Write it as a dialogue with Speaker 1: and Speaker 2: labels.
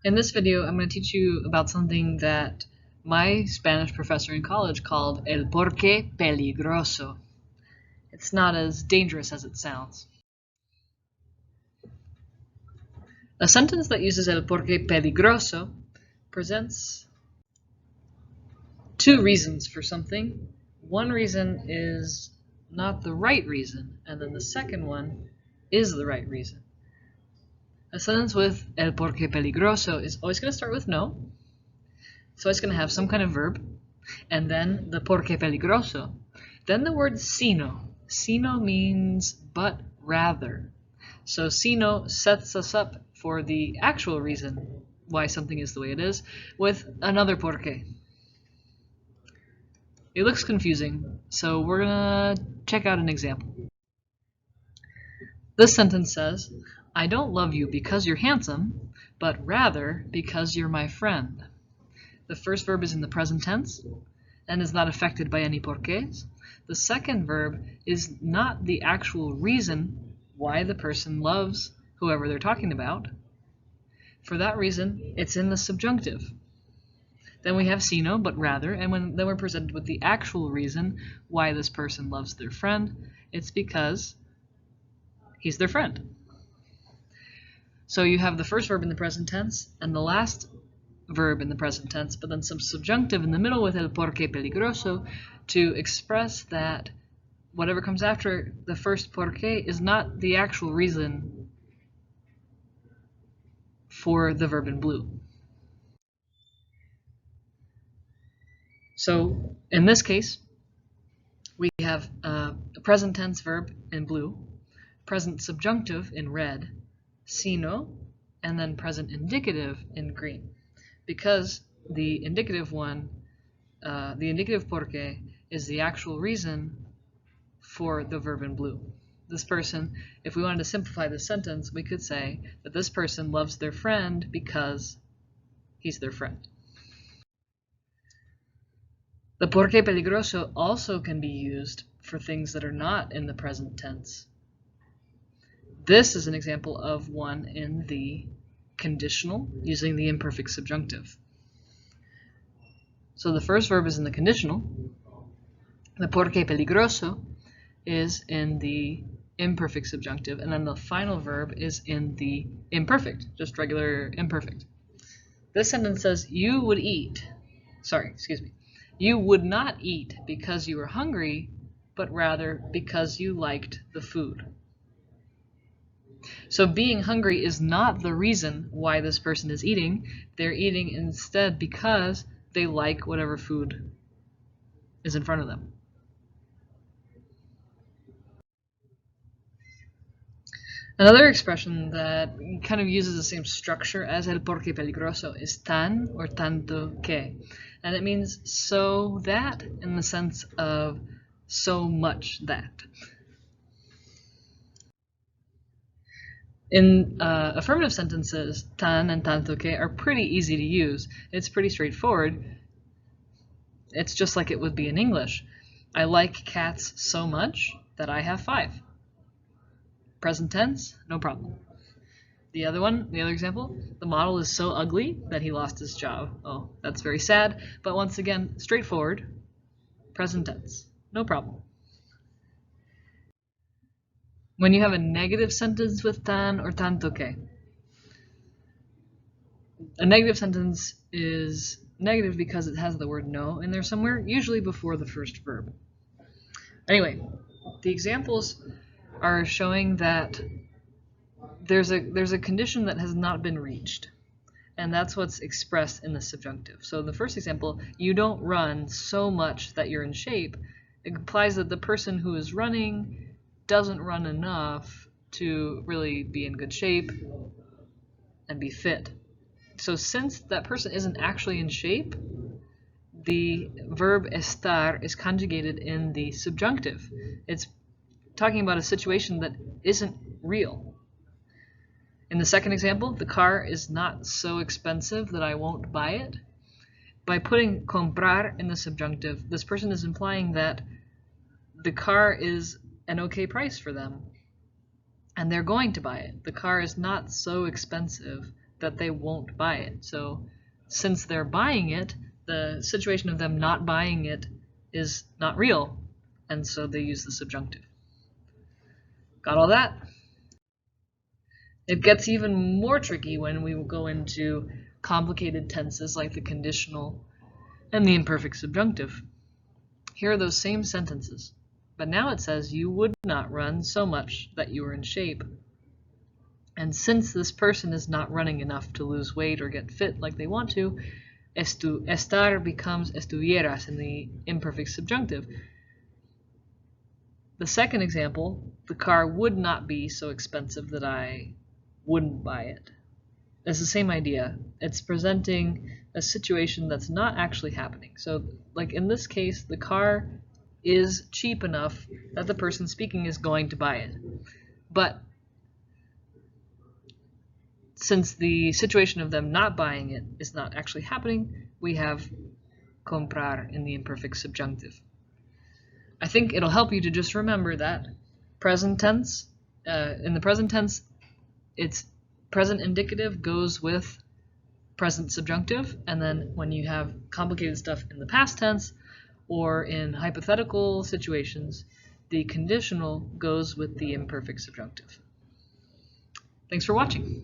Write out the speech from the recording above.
Speaker 1: In this video, I'm going to teach you about something that my Spanish professor in college called el porque peligroso. It's not as dangerous as it sounds. A sentence that uses el porque peligroso presents two reasons for something. One reason is not the right reason, and then the second one is the right reason. A sentence with el porque peligroso is always going to start with no. So it's going to have some kind of verb, and then the porque peligroso. Then the word sino. Sino means but rather. So sino sets us up for the actual reason why something is the way it is with another porque. It looks confusing, so we're going to check out an example. This sentence says, I don't love you because you're handsome, but rather because you're my friend. The first verb is in the present tense and is not affected by any porqués. The second verb is not the actual reason why the person loves whoever they're talking about. For that reason, it's in the subjunctive. Then we have sino, but rather, and then we're presented with the actual reason why this person loves their friend. It's because he's their friend. So you have the first verb in the present tense and the last verb in the present tense, but then some subjunctive in the middle with el porque peligroso to express that whatever comes after the first porque is not the actual reason for the verb in blue. So in this case, we have a present tense verb in blue, present subjunctive in red, sino, and then present indicative in green. Because the indicative one, the indicative porque, is the actual reason for the verb in blue. This person, if we wanted to simplify this sentence, we could say that this person loves their friend because he's their friend. The porque peligroso also can be used for things that are not in the present tense. This is an example of one in the conditional using the imperfect subjunctive. So the first verb is in the conditional. The porque peligroso is in the imperfect subjunctive, and then the final verb is in the imperfect, just regular imperfect. This sentence says, you would not eat because you were hungry, but rather because you liked the food. So being hungry is not the reason why this person is eating. They're eating instead because they like whatever food is in front of them. Another expression that kind of uses the same structure as el porque peligroso is tan or tanto que. And it means so that in the sense of so much that. In affirmative sentences, tan and tanto que are pretty easy to use. It's pretty straightforward. It's just like it would be in English. I like cats so much that I have 5. Present tense, no problem. The other example, the model is so ugly that he lost his job. Oh, that's very sad, but once again, straightforward, present tense, no problem. When you have a negative sentence with tan or tanto que, a negative sentence is negative because it has the word no in there somewhere, usually before the first verb. Anyway, the examples are showing that there's a condition that has not been reached, and that's what's expressed in the subjunctive. So the first example, you don't run so much that you're in shape, it implies that the person who is running doesn't run enough to really be in good shape and be fit. So since that person isn't actually in shape, the verb estar is conjugated in the subjunctive. It's talking about a situation that isn't real. In the second example, the car is not so expensive that I won't buy it. By putting comprar in the subjunctive, this person is implying that the car is an okay price for them, and they're going to buy it. The car is not so expensive that they won't buy it. So since they're buying it, the situation of them not buying it is not real, and so they use the subjunctive. Got all that? It gets even more tricky when we go into complicated tenses like the conditional and the imperfect subjunctive. Here are those same sentences, but now it says you would not run so much that you were in shape. And since this person is not running enough to lose weight or get fit like they want to, estar becomes estuvieras in the imperfect subjunctive. The second example, the car would not be so expensive that I wouldn't buy it. It's the same idea. It's presenting a situation that's not actually happening. So, like in this case, the car is cheap enough that the person speaking is going to buy it. But since the situation of them not buying it is not actually happening, we have comprar in the imperfect subjunctive. I think it'll help you to just remember that present tense, in the present tense, it's present indicative goes with present subjunctive, and then when you have complicated stuff in the past tense or in hypothetical situations, the conditional goes with the imperfect subjunctive. Thanks for watching.